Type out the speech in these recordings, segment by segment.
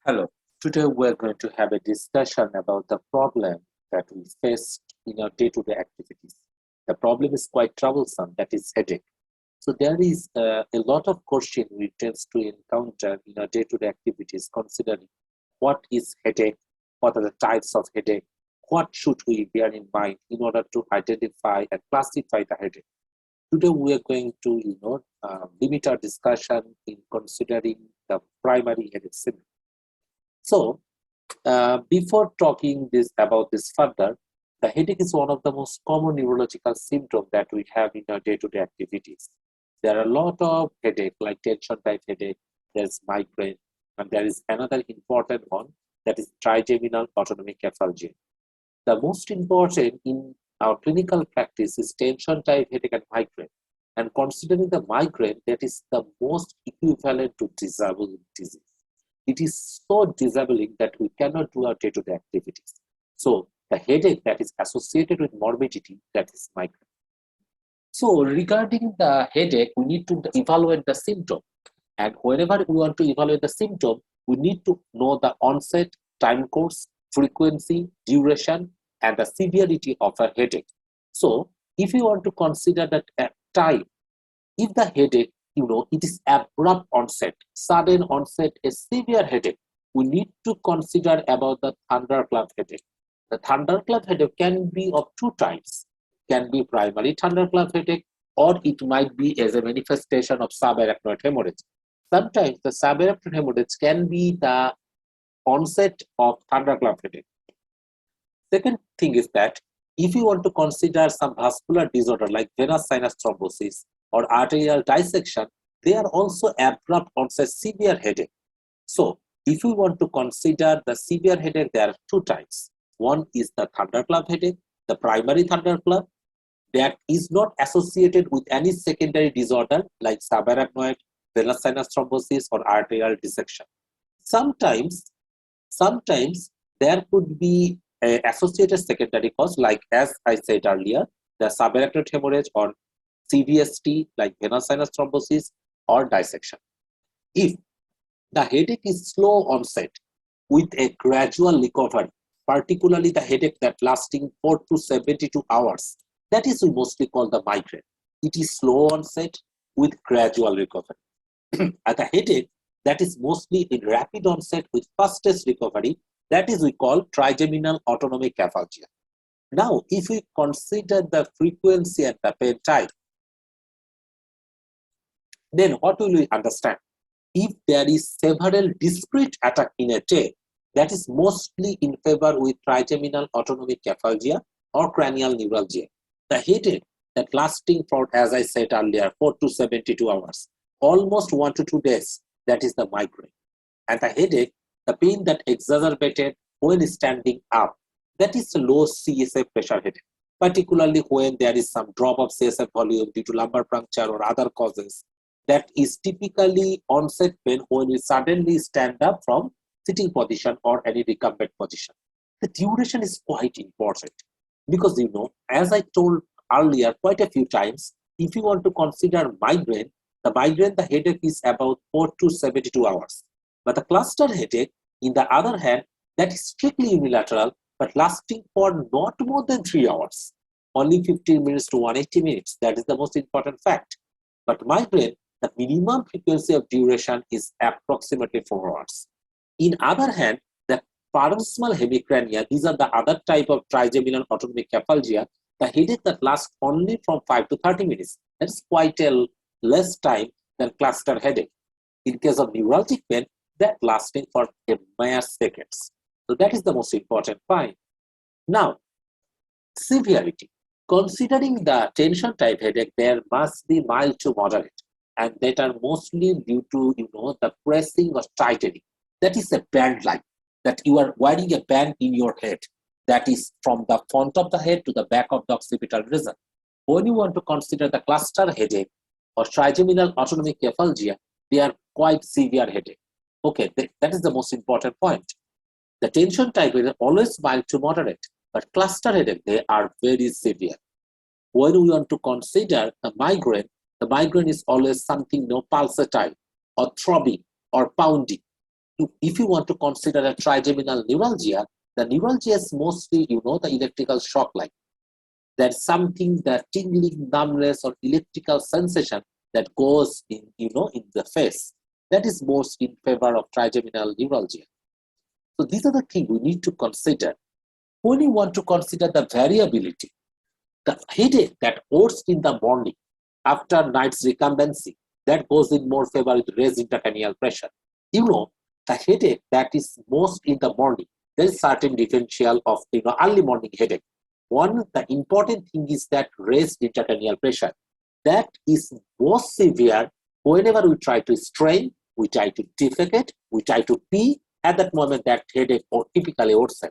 Hello. Today we're going to have a discussion about the problem that we face in our day-to-day activities. The problem is quite troublesome, that is headache. So there is a lot of question we tend to encounter in our day-to-day activities considering what is headache, what are the types of headache, what should we bear in mind in order to identify and classify the headache. Today we are going to limit our discussion in considering the primary headache symptom. So, before talking about this further, the headache is one of the most common neurological symptoms that we have in our day-to-day activities. There are a lot of headache, like tension type headache, there's migraine, and there is another important one that is trigeminal autonomic cephalgia. The most important in our clinical practice is tension type headache and migraine. And considering the migraine, that is the most equivalent to disabling disease. It is so disabling that we cannot do our day-to-day activities. So the headache that is associated with morbidity, that is migraine. So regarding the headache, we need to evaluate the symptom. And whenever we want to evaluate the symptom, we need to know the onset, time course, frequency, duration, and the severity of a headache. So if you want to consider that at time, if the headache, it is abrupt onset, sudden onset, a severe headache, we need to consider about the thunderclap headache. The thunderclap headache can be of two types. Can be primary thunderclap headache, or it might be as a manifestation of subarachnoid hemorrhage. Sometimes the subarachnoid hemorrhage can be the onset of thunderclap headache. Second thing is that if you want to consider some vascular disorder like venous sinus thrombosis or arterial dissection, they are also abrupt onset severe headache. So if you want to consider the severe headache, there are two types. One is the thunderclap headache, the primary thunderclap, that is not associated with any secondary disorder like subarachnoid, venous sinus thrombosis, or arterial dissection. Sometimes there could be an associated secondary cause, like as I said earlier, the subarachnoid hemorrhage or CVST, like venous sinus thrombosis or dissection. If the headache is slow onset with a gradual recovery, particularly the headache that lasting 4 to 72 hours, that is we mostly call the migraine. It is slow onset with gradual recovery. And the headache that is mostly in rapid onset with fastest recovery, that is we call trigeminal autonomic cephalgia. Now, if we consider the frequency and the pain type, then what will we understand? If there is several discrete attacks in a day, that is mostly in favor with trigeminal autonomic cephalgia or cranial neuralgia. The headache that lasting for, as I said earlier, 4 to 72 hours, almost 1 to 2 days, that is the migraine. And the headache, the pain that exacerbated when standing up, that is the low CSF pressure headache, particularly when there is some drop of CSF volume due to lumbar puncture or other causes. That is typically onset pain when we suddenly stand up from sitting position or any recumbent position. The duration is quite important because, as I told earlier quite a few times, if you want to consider migraine, the headache is about 4 to 72 hours. But the cluster headache, in the other hand, that is strictly unilateral, but lasting for not more than 3 hours. Only 15 minutes to 180 minutes. That is the most important fact. But migraine, the minimum frequency of duration is approximately 4 hours. In other hand, the paroxysmal hemicrania, these are the other type of trigeminal autonomic cephalgia, the headache that lasts only from 5 to 30 minutes. That's quite a less time than cluster headache. In case of neuralgic pain, that lasting for a mere seconds. So that is the most important point. Now, severity. Considering the tension type headache, there must be mild to moderate, and that are mostly due to the pressing or tightening. That is a band line, that you are wearing a band in your head, that is from the front of the head to the back of the occipital region. When you want to consider the cluster headache or trigeminal autonomic cephalgia, they are quite severe headache. Okay, that is the most important point. The tension type is always mild to moderate, but cluster headache, they are very severe. When we want to consider the migraine is always something pulsatile or throbbing or pounding. if you want to consider a trigeminal neuralgia, the neuralgia is mostly, the electrical shock like. There's something, the tingling, numbness, or electrical sensation that goes in, in the face. That is most in favor of trigeminal neuralgia. So these are the things we need to consider. When you want to consider the variability, the headache that works in the morning after night's recumbency, that goes in more favor with raised intracranial pressure. The headache that is most in the morning, there is certain differential of early morning headache. One, the important thing is that raised intracranial pressure. That is most severe whenever we try to strain, we try to defecate, we try to pee. At that moment, that headache typically worsens.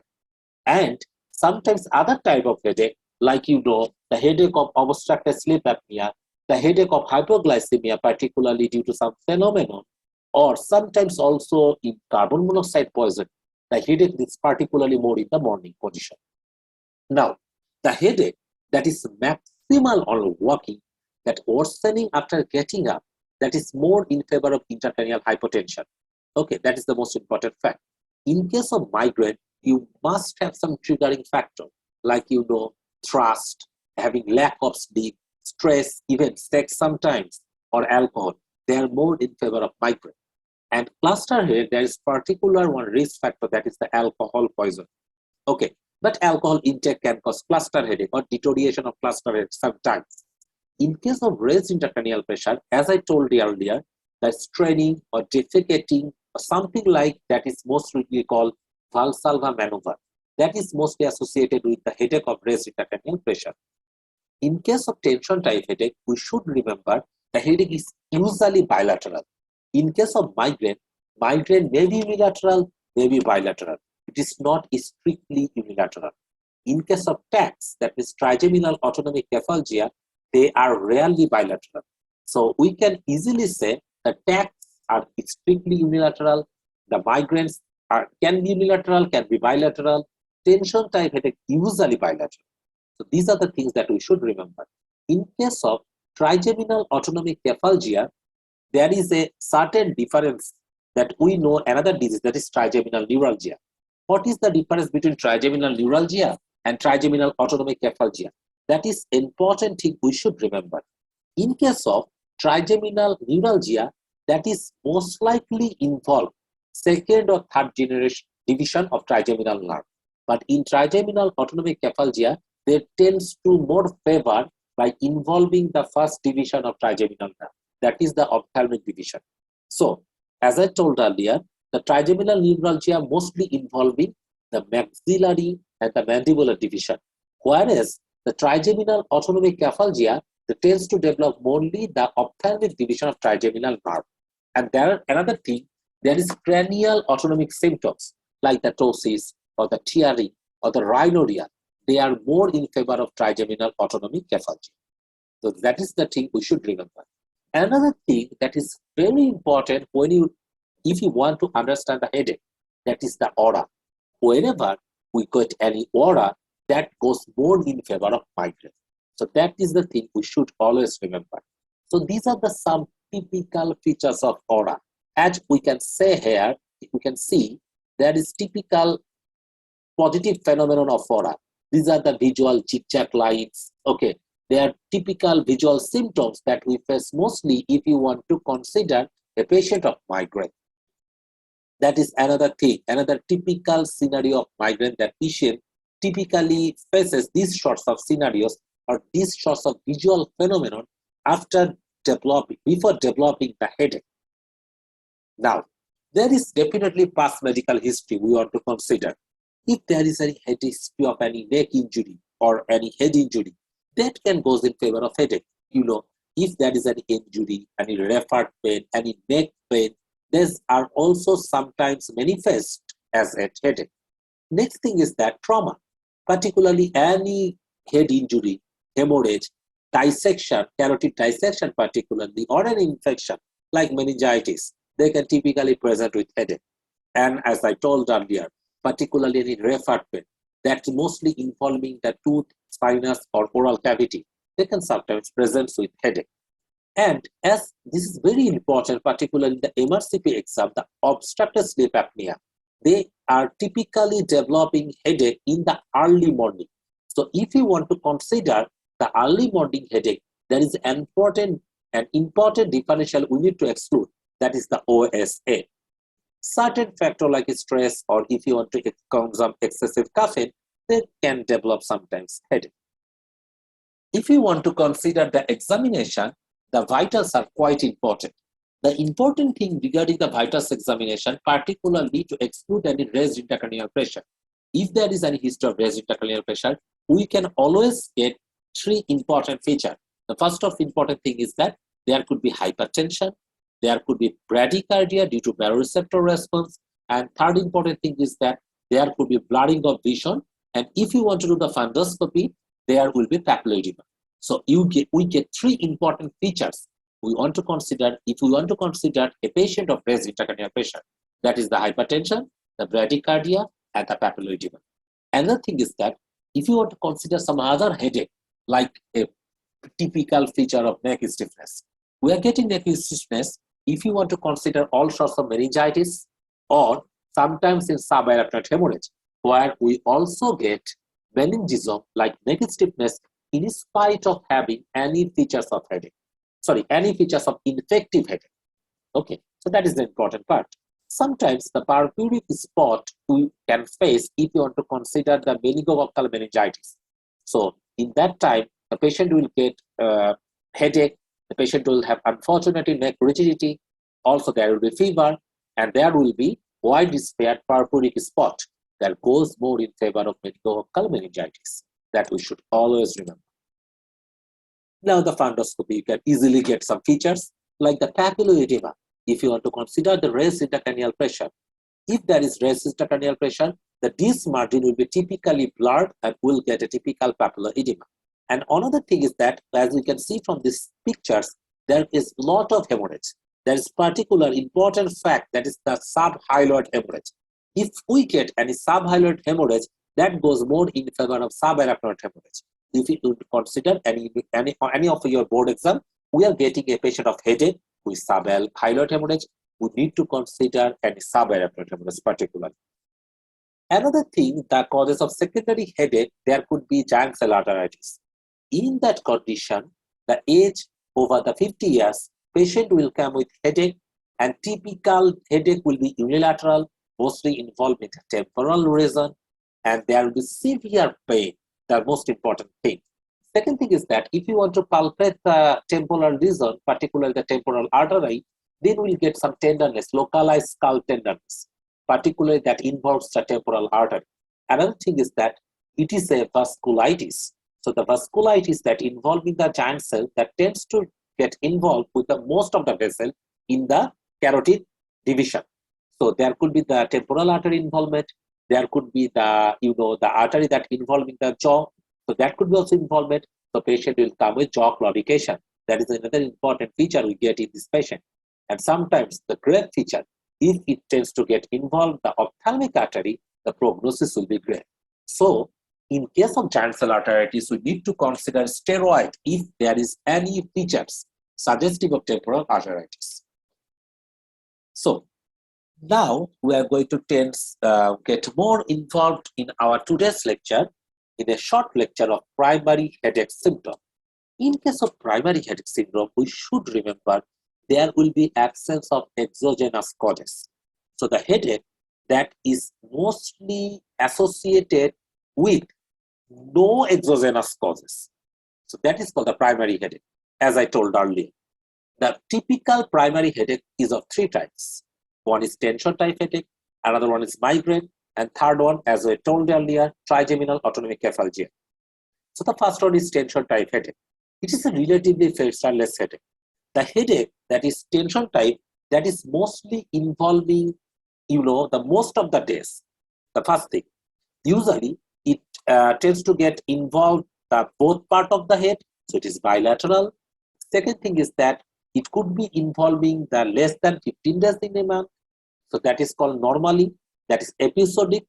And sometimes other type of headache, like the headache of obstructive sleep apnea, the headache of hypoglycemia, particularly due to some phenomenon, or sometimes also in carbon monoxide poison, the headache is particularly more in the morning position. Now, the headache that is maximal on walking, that worsening after getting up, that is more in favor of intracranial hypotension. Okay, that is the most important fact. In case of migraine, you must have some triggering factor, like thrust, having lack of sleep, stress, even sex sometimes, or alcohol. They are more in favor of migraine. And cluster headache, there is particular one risk factor, that is the alcohol poison. Okay, but alcohol intake can cause cluster headache or deterioration of cluster headache sometimes. In case of raised intracranial pressure, as I told you earlier, the straining or defecating or something like that is most frequently called Valsalva maneuver. That is mostly associated with the headache of raised intracranial pressure. In case of tension type headache, we should remember the headache is usually bilateral. In case of migraine may be unilateral, may be bilateral. It is not strictly unilateral. In case of TACs, that is trigeminal autonomic cephalgia, they are rarely bilateral. So we can easily say the TACs are strictly unilateral, the migraines can be unilateral, can be bilateral, tension type headache usually bilateral. So these are the things that we should remember. In case of trigeminal autonomic cephalgia, there is a certain difference that we know another disease, that is trigeminal neuralgia. What is the difference between trigeminal neuralgia and trigeminal autonomic cephalgia? That is important thing we should remember. In case of trigeminal neuralgia, that is most likely involve second or third generation division of trigeminal nerve. But in trigeminal autonomic cephalgia, there tends to more favor by involving the first division of trigeminal nerve. That is the ophthalmic division. So, as I told earlier, the trigeminal neuralgia mostly involving the maxillary and the mandibular division, whereas the trigeminal autonomic cephalgia tends to develop only the ophthalmic division of trigeminal nerve. And there another thing, there is cranial autonomic symptoms like the ptosis or the tearing or the rhinorrhea. They are more in favor of trigeminal autonomic cephalgia. So that is the thing we should remember. Another thing that is very important if you want to understand the headache, that is the aura. Whenever we get any aura, that goes more in favor of migraine. So that is the thing we should always remember. So these are the some typical features of aura. As we can say here, we can see there is typical positive phenomenon of aura. These are the visual chit-chat lines. Okay, they are typical visual symptoms that we face mostly if you want to consider a patient of migraine. That is another thing, another typical scenario of migraine, that patient typically faces these sorts of scenarios or these sorts of visual phenomenon before developing the headache. Now, there is definitely past medical history we want to consider. If there is any history of any neck injury or any head injury, that can go in favor of headache. If there is any injury, any referred pain, any neck pain, these are also sometimes manifest as a headache. Next thing is that trauma, particularly any head injury, hemorrhage, dissection, carotid dissection particularly, or an infection like meningitis, they can typically present with headache. And as I told earlier, particularly any referred pain, that's mostly involving the tooth, sinus, or oral cavity, they can sometimes present with headache. And as this is very important, particularly in the MRCP exam, the obstructive sleep apnea, they are typically developing headache in the early morning. So if you want to consider the early morning headache, there is an important differential we need to exclude, that is the OSA. Certain factor like stress, or if you want to consume excessive caffeine, they can develop sometimes headache. If you want to consider the examination, the vitals are quite important. The important thing regarding the vitals examination, particularly to exclude any raised intracranial pressure. If there is any history of raised intracranial pressure, we can always get three important features. The first of important thing is that there could be hypertension, there could be bradycardia due to baroreceptor response, and third important thing is that there could be blurring of vision, and if you want to do the fundoscopy, there will be papilloedema. So we get three important features we want to consider if we want to consider a patient of raised intracranial pressure. That is the hypertension, the bradycardia, and the papilloedema. Another thing is that if you want to consider some other headache, like a typical feature of neck stiffness, we are getting neck stiffness if you want to consider all sorts of meningitis, or sometimes in subarachnoid hemorrhage, where we also get meningism like neck stiffness in spite of having any features of headache. Any features of infective headache. Okay, so that is the important part. Sometimes the purpuric spot we can face if you want to consider the meningococcal meningitis. So in that time, the patient will get headache, the patient will have unfortunately neck rigidity, also there will be fever, and there will be wide-spared purpuric spot that goes more in favor of meningococcal meningitis. That we should always remember. Now the fundoscopy, you can easily get some features like the papilloedema. If you want to consider the raised intracranial pressure, if there is raised intracranial pressure, the disc margin will be typically blurred and will get a typical papilloedema. And another thing is that, as you can see from these pictures, there is a lot of hemorrhage. There is particular important fact, that is the subhyaloid hemorrhage. If we get any subhyaloid hemorrhage, that goes more in favor of subarachnoid hemorrhage. If you consider any of your board exam, we are getting a patient of headache with subhyaloid hemorrhage, we need to consider any subarachnoid hemorrhage particularly. Another thing, the causes of secondary headache, there could be giant cell arteritis. In that condition, the age over the 50 years, patient will come with headache, and typical headache will be unilateral, mostly involved in the temporal region, and there will be severe pain, the most important thing. Second thing is that if you want to palpate the temporal region, particularly the temporal artery, then we'll get some tenderness, localized skull tenderness, particularly that involves the temporal artery. Another thing is that it is a vasculitis. So the vasculitis that involving the giant cell that tends to get involved with the most of the vessel in the carotid division. So there could be the temporal artery involvement. There could be the the artery that involving the jaw. So that could be also involvement. So patient will come with jaw claudication. That is another important feature we get in this patient. And sometimes the grave feature, if it tends to get involved the ophthalmic artery, the prognosis will be grave. So in case of giant cell arteritis, we need to consider steroid if there is any features suggestive of temporal arteritis. So now we are going to get more involved in our today's lecture in a short lecture of primary headache syndrome. In case of primary headache syndrome, we should remember there will be absence of exogenous causes. So the headache that is mostly associated with no exogenous causes. So that is called the primary headache, as I told earlier. The typical primary headache is of three types. One is tension type headache, another one is migraine, and third one, as I told earlier, trigeminal autonomic cephalgia. So the first one is tension type headache. It is a relatively featureless headache. The headache that is tension type, that is mostly involving, the most of the days. The first thing, usually it tends to get involved the both part of the head, so it is bilateral. Second thing is that it could be involving the less than 15 days in a month, so that is called normally, that is episodic.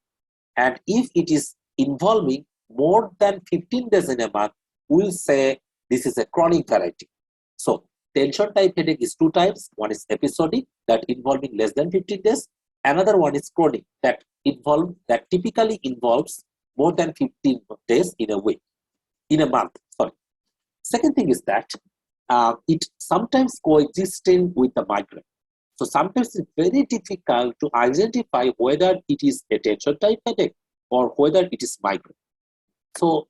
And if it is involving more than 15 days in a month, we'll say this is a chronic variety. So tension type headache is two types. One is episodic, that involving less than 15 days. Another one is chronic, that typically involves more than 15 days in a month. Sorry. Second thing is that it sometimes coexisting with the migraine. So sometimes it's very difficult to identify whether it is a tension type headache or whether it is migraine. So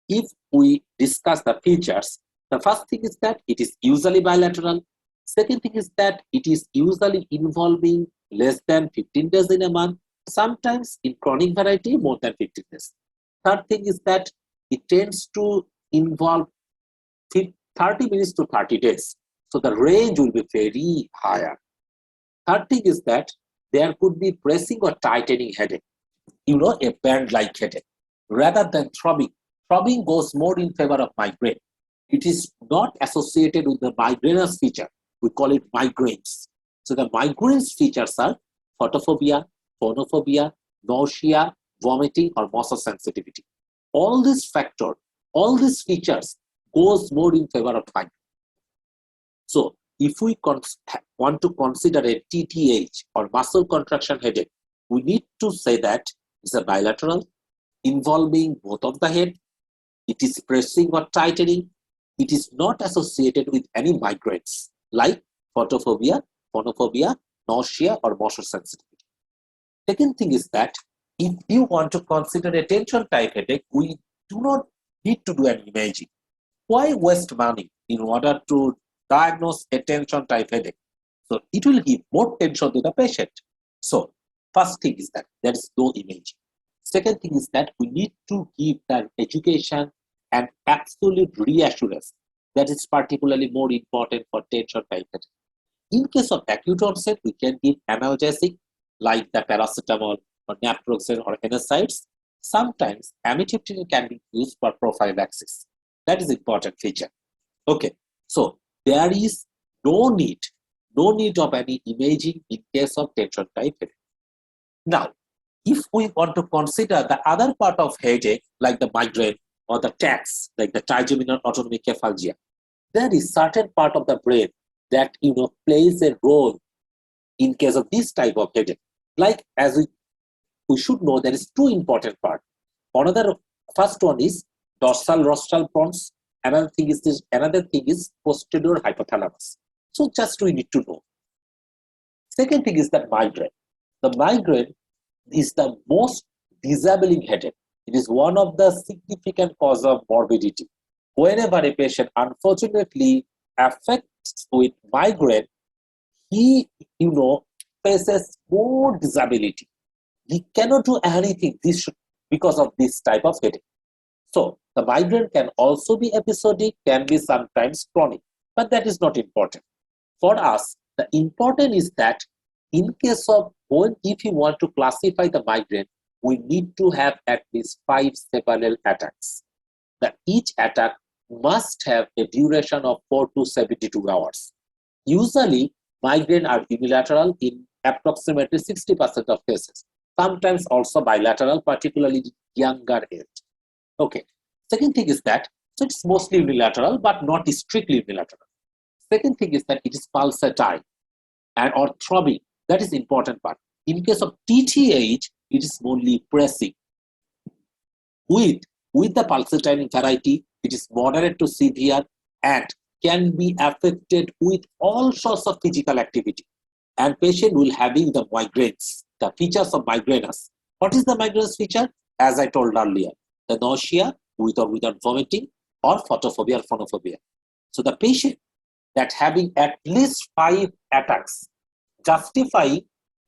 if we discuss the features, the first thing is that it is usually bilateral. Second thing is that it is usually involving less than 15 days in a month, sometimes in chronic variety more than 15 days. Third thing is that it tends to involve 30 minutes to 30 days. So the range will be very higher. Third thing is that there could be pressing or tightening headache, a band-like headache, rather than throbbing. Throbbing goes more in favor of migraine. It is not associated with the migrainous feature. We call it migraines. So the migraines features are photophobia, phonophobia, nausea, vomiting, or motion sensitivity. All these features goes more in favor of migraine. So if we want to consider a TTH or muscle contraction headache, we need to say that it's a bilateral, involving both of the head. It is pressing or tightening. It is not associated with any migraines like photophobia, phonophobia, nausea, or motion sensitivity. Second thing is that if you want to consider a tension type headache, we do not need to do any imaging. Why waste money in order to diagnose a tension type headache? So it will give more tension to the patient. So first thing is that there is no imaging. Second thing is that we need to give that education and absolute reassurance. That is particularly more important for tension type headache. In case of acute onset, we can give analgesic like the paracetamol or naproxen or NSAIDs. Sometimes amitriptyline can be used for prophylaxis. That is important feature. Okay, so there is no need of any imaging in case of tension type headache. Now, if we want to consider the other part of headache, like the migraine or the TACs, like the trigeminal autonomic cephalgia, there is certain part of the brain that plays a role in case of this type of headache. Like as we should know, there is two important parts. First one is dorsal rostral pons. Another thing is posterior hypothalamus. So just we need to know. Second thing is the migraine. The migraine is the most disabling headache. It is one of the significant cause of morbidity. Whenever a patient unfortunately affects with migraine, he faces more disability. He cannot do anything because of this type of headache. So the migraine can also be episodic, can be sometimes chronic, but that is not important. For us, the important is that in case of if you want to classify the migraine, we need to have at least 5 separate attacks. Each attack must have a duration of 4 to 72 hours. Usually, migraine are unilateral in approximately 60% of cases. Sometimes also bilateral, particularly younger age. Okay. Second thing is that, so it's mostly unilateral, but not strictly unilateral. Second thing is that it is pulsatile or throbbing. That is important part. In case of TTH, it is only pressing. With the pulsatile variety, it is moderate to severe and can be affected with all sorts of physical activity. And patient will having the migraines, the features of migrainous. What is the migrainous feature? As I told earlier, the nausea with or without vomiting, or photophobia or phonophobia. So the patient that having at least 5 attacks justify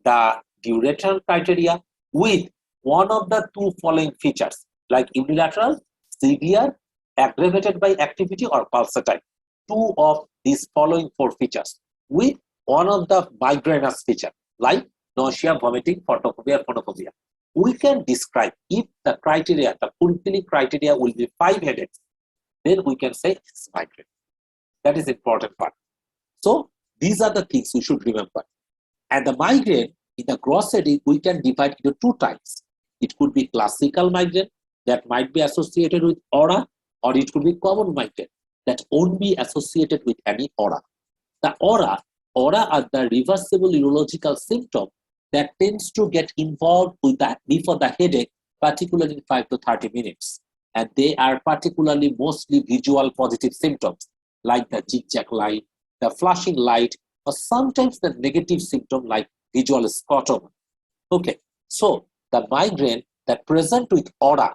the duration criteria with one of the 2 following features, like unilateral, severe, aggravated by activity, or pulsatile. 2 of these following 4 features with one of the migrainous feature, like nausea, vomiting, photophobia, phonophobia. We can describe if the criteria, the fulfilling criteria will be 5 headaches, then we can say it's migraine. That is important part. So these are the things we should remember. And the migraine, in the gross headache, we can divide into 2 types. It could be classical migraine that might be associated with aura, or it could be common migraine that won't be associated with any aura. The aura are the reversible neurological symptom that tends to get involved with that before the headache, particularly in 5 to 30 minutes. And they are particularly mostly visual positive symptoms, like the zigzag light, the flashing light, or sometimes the negative symptom like visual scotoma. Okay, so the migraine that present with aura,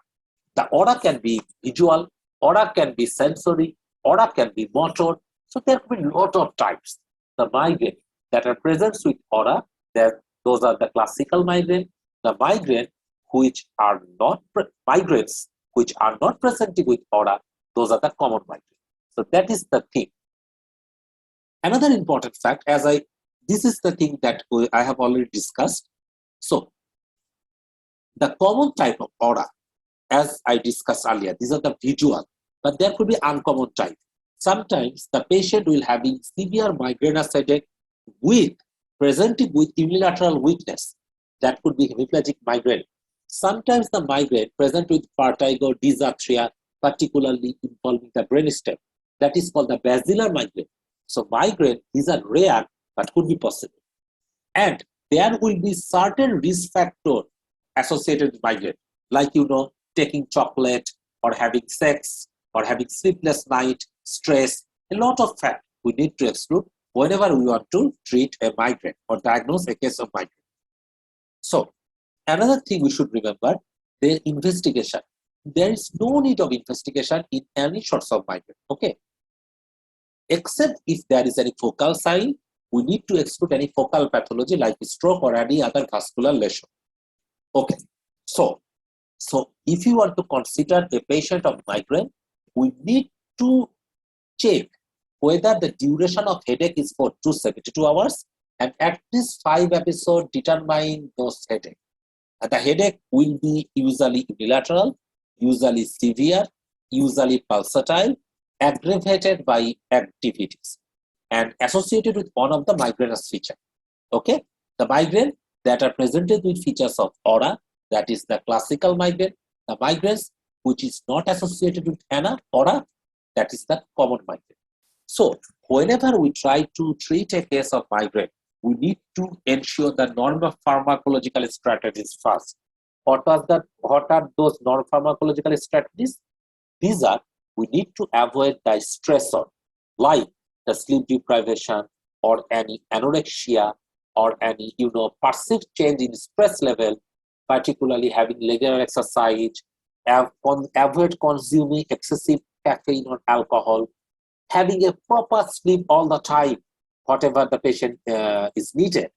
the aura can be visual, aura can be sensory, aura can be motor. So there will be a lot of types. The migraine that are present with aura, those are the classical migraine. The migraine which are not migraines which are not presenting with aura, those are the common migraine. So that is the thing. Another important fact, this is the thing that I have already discussed. So the common type of aura, as I discussed earlier, these are the visual, but there could be uncommon type. Sometimes the patient will having severe migrainous headache presenting with unilateral weakness. That could be hemiplegic migraine. Sometimes the migraine present with vertigo, dysarthria, particularly involving the brainstem. That is called the basilar migraine. So migraine is a rare but could be possible. And there will be certain risk factor associated with migraine, like taking chocolate or having sex or having sleepless night, stress, a lot of factors we need to exclude whenever we want to treat a migraine or diagnose a case of migraine. So another thing we should remember, their investigation. There is no need of investigation in any sorts of migraine, okay? Except if there is any focal sign, we need to exclude any focal pathology like stroke or any other vascular lesion. Okay, so if you want to consider a patient of migraine, we need to check whether the duration of headache is for 72 hours and at least 5 episodes determine those headache. And the headache will be usually unilateral, usually severe, usually pulsatile, aggravated by activities, and associated with one of the migrainous features. Okay, the migraine that are presented with features of aura, that is the classical migraine. The migraines which is not associated with aura, that is the common migraine. So whenever we try to treat a case of migraine, we need to ensure the normal pharmacological strategies first. What are those non-pharmacological strategies? These are, we need to avoid the stressor, like the sleep deprivation or any anorexia or any perceived change in stress level, particularly having regular exercise, avoid consuming excessive caffeine or alcohol, having a proper sleep all the time, whatever the patient is needed.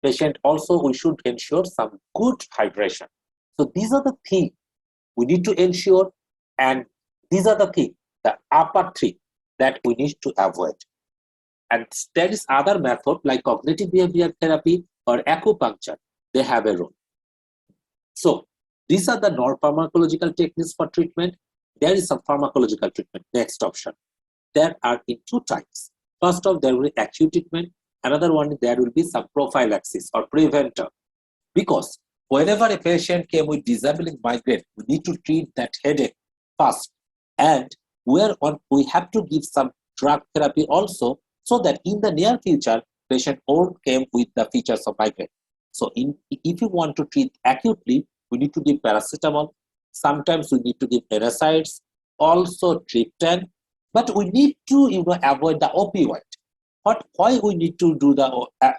Patient also, we should ensure some good hydration. So these are the things we need to ensure, and these are the things, the upper three that we need to avoid. And there is other method like cognitive behavioral therapy or acupuncture. They have a role. So these are the non-pharmacological techniques for treatment. There is some pharmacological treatment. Next option. There are in two types. First off, there will be acute treatment. Another one, there will be some prophylaxis or preventer. Because whenever a patient came with disabling migraine, we need to treat that headache first. And we have to give some drug therapy also, so that in the near future, patient all came with the features of migraine. So if you want to treat acutely, we need to give paracetamol. Sometimes we need to give NSAIDs, also triptan. But we need to avoid the opioid. Why we need to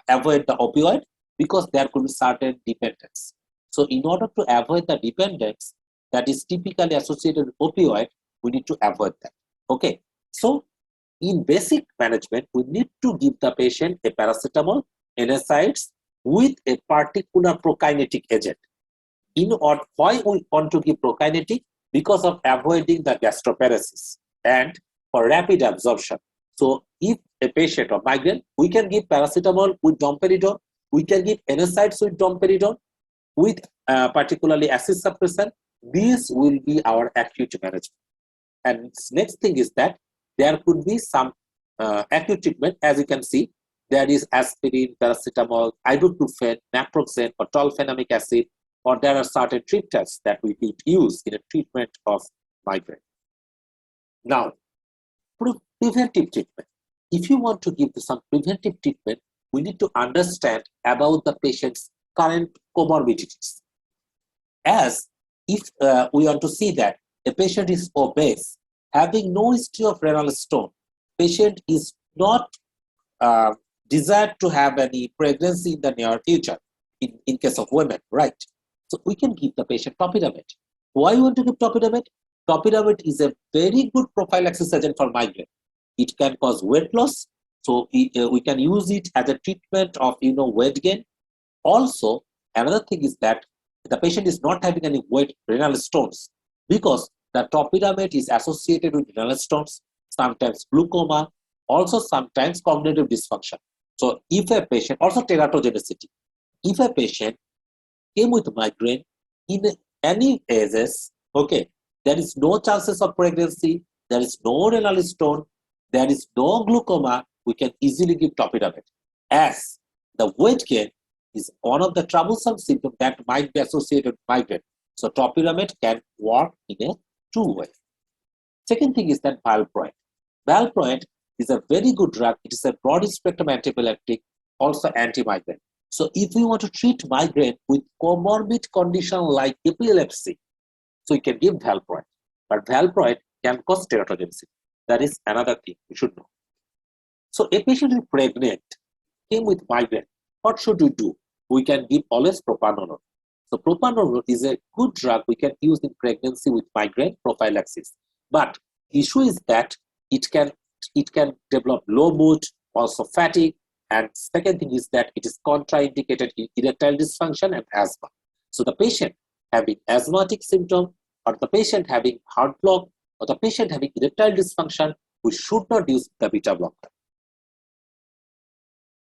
avoid the opioid? Because there could be certain dependence. So in order to avoid the dependence that is typically associated with opioid, we need to avoid that. Okay. So in basic management, we need to give the patient a paracetamol, NSAIDs with a particular prokinetic agent. Why we want to give prokinetic? Because of avoiding the gastroparesis and for rapid absorption. So if a patient of migraine, we can give paracetamol with domperidone, we can give NSAIDs with domperidone, with particularly acid suppressant. These will be our acute management. And next thing is that there could be some acute treatment. As you can see, there is aspirin, paracetamol, ibuprofen, naproxen, or tolfenamic acid, or there are certain triptans that we could use in a treatment of migraine. Now, preventive treatment. if you want to give some preventive treatment, we need to understand about the patient's current comorbidities. As if we want to see that a patient is obese, having no history of renal stone, patient is not desired to have any pregnancy in the near future, in case of women, right? So we can give the patient topiramate. Why we want to give topiramate? Topiramate is a very good prophylaxis agent for migraine. It can cause weight loss, so we can use it as a treatment of weight gain. Also, another thing is that the patient is not having any renal stones, because the topiramate is associated with renal stones, sometimes glaucoma, also sometimes cognitive dysfunction. So if a patient, also teratogenicity, if a patient came with migraine in any ages, okay, there is no chances of pregnancy, there is no renal stone, there is no glaucoma, we can easily give topiramate. As the weight gain is one of the troublesome symptoms that might be associated with migraine. So topiramate can work in a two way. Second thing is that valproate. Valproate is a very good drug. It is a broad spectrum antiepileptic, also anti-migraine. So if we want to treat migraine with comorbid condition like epilepsy, so you can give valproate. But valproate can cause teratogenicity. That is another thing we should know. So a patient who is pregnant, came with migraine, what should we do? We can give always propranolol. So propranolol is a good drug we can use in pregnancy with migraine prophylaxis. But issue is that it can develop low mood, also fatigue, and second thing is that it is contraindicated in erectile dysfunction and asthma. So the patient having asthmatic symptom, or the patient having heart block, or the patient having erectile dysfunction, we should not use the beta blocker.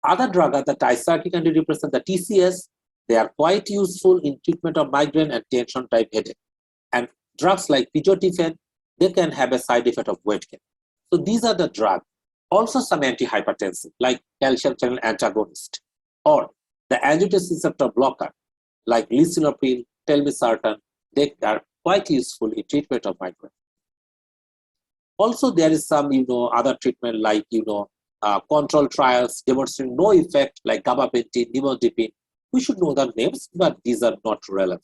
Other drugs are the tricyclic antidepressant, the TCS. They are quite useful in treatment of migraine and tension type headache. And drugs like pijotifen, they can have a side effect of weight gain. So these are the drugs. Also some antihypertensive like calcium channel antagonist, or the angiotensin receptor blocker like lisinopril, telmisartan. They are quite useful in treatment of migraine. Also there is some other treatment like control trials demonstrating no effect like gabapentin, nimodipine. We should know the names, but these are not relevant.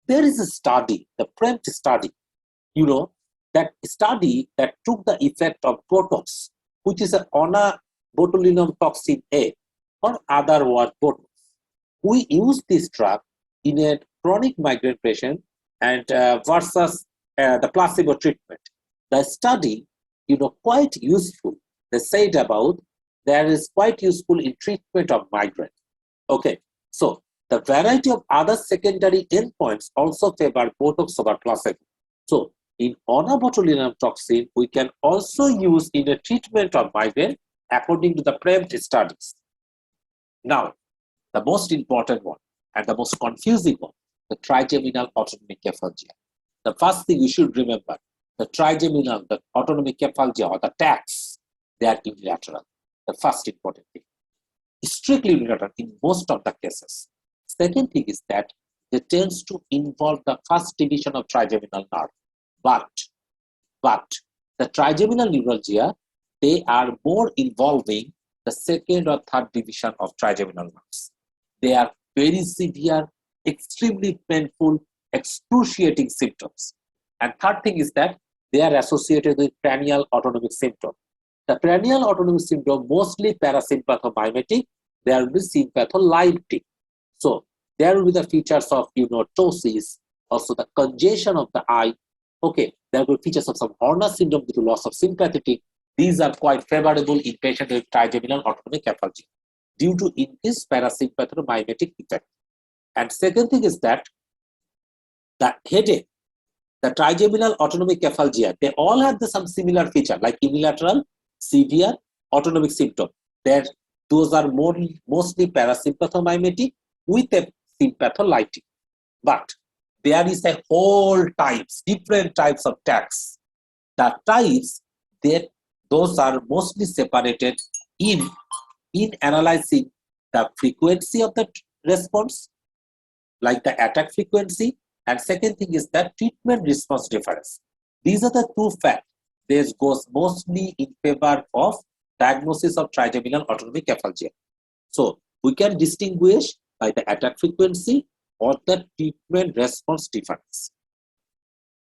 There is a study, the PREMPT study, that study that took the effect of Botox, which is an botulinum toxin A, or other word Botox. We use this drug in a chronic migraine patient and versus the placebo treatment. The study, quite useful. They said about that is quite useful in treatment of migraine. Okay, so the variety of other secondary endpoints also favor Botox over placebo. So in botulinum toxin, we can also use in a treatment of migraine according to the PREMPT studies. Now, the most important one and the most confusing one, the trigeminal autonomic cephalgia. The first thing you should remember, the trigeminal, the autonomic cephalgia, or the TACs, they are unilateral. The first important thing. Strictly unilateral in most of the cases. Second thing is that they tends to involve the first division of trigeminal nerve. But the trigeminal neuralgia, they are more involving the second or third division of trigeminal nerves. They are very severe, extremely painful, excruciating symptoms. And third thing is that they are associated with cranial autonomic symptom. The cranial autonomic symptom mostly parasympathomimetic, there will be sympatholytic. So there will be the features of ptosis, also the congestion of the eye. Okay, there will be features of some Horner syndrome due to loss of sympathetic. These are quite favorable in patients with trigeminal autonomic cephalgia due to increased parasympathomimetic effect. And second thing is that the headache, the trigeminal autonomic cephalgia, they all have some similar feature like unilateral, severe, autonomic symptom. Those are mostly parasympathomimetic with a sympatholytic. But there is a whole different types of TACs. The types, those are mostly separated in analyzing the frequency of the response, like the attack frequency, and second thing is that treatment response difference. These are the two facts. This goes mostly in favor of diagnosis of trigeminal autonomic cephalgia. So we can distinguish by the attack frequency or the treatment response difference.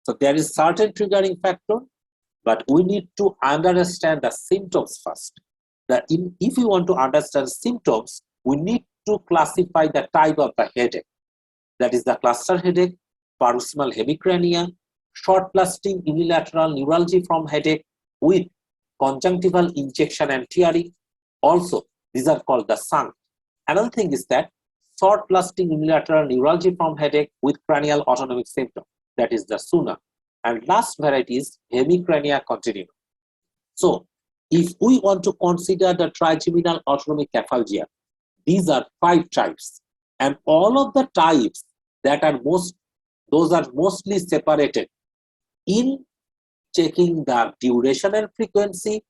So there is certain triggering factor, but we need to understand the symptoms first. If we want to understand symptoms, we need to classify the type of the headache. That is the cluster headache, paroxysmal hemicrania, short-lasting unilateral neuralgia from headache with conjunctival injection and tearing. Also, these are called the SUNC. Another thing is that short-lasting unilateral neuralgia from headache with cranial autonomic symptom. That is the SUNA. And last variety is hemicrania continua. So, if we want to consider the trigeminal autonomic cephalgia, these are 5 types, and all of the types that are those are mostly separated in checking the duration and frequency,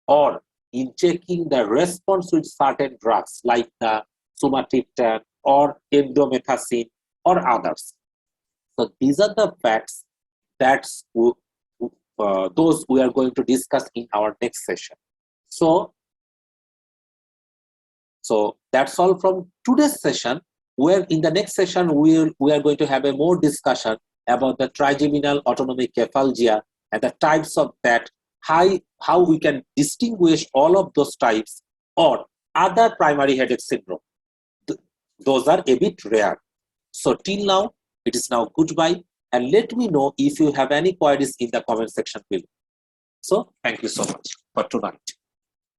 or in checking the response with certain drugs like the sumatriptan or indomethacin or others. So these are the facts that those we are going to discuss in our next session. So that's all from today's session, where in the next session we are going to have a more discussion about the trigeminal autonomic cephalgia and the types of that, how we can distinguish all of those types or other primary headache syndrome. Those are a bit rare. So till now, it is now goodbye, and let me know if you have any queries in the comment section below. So thank you so much for tonight.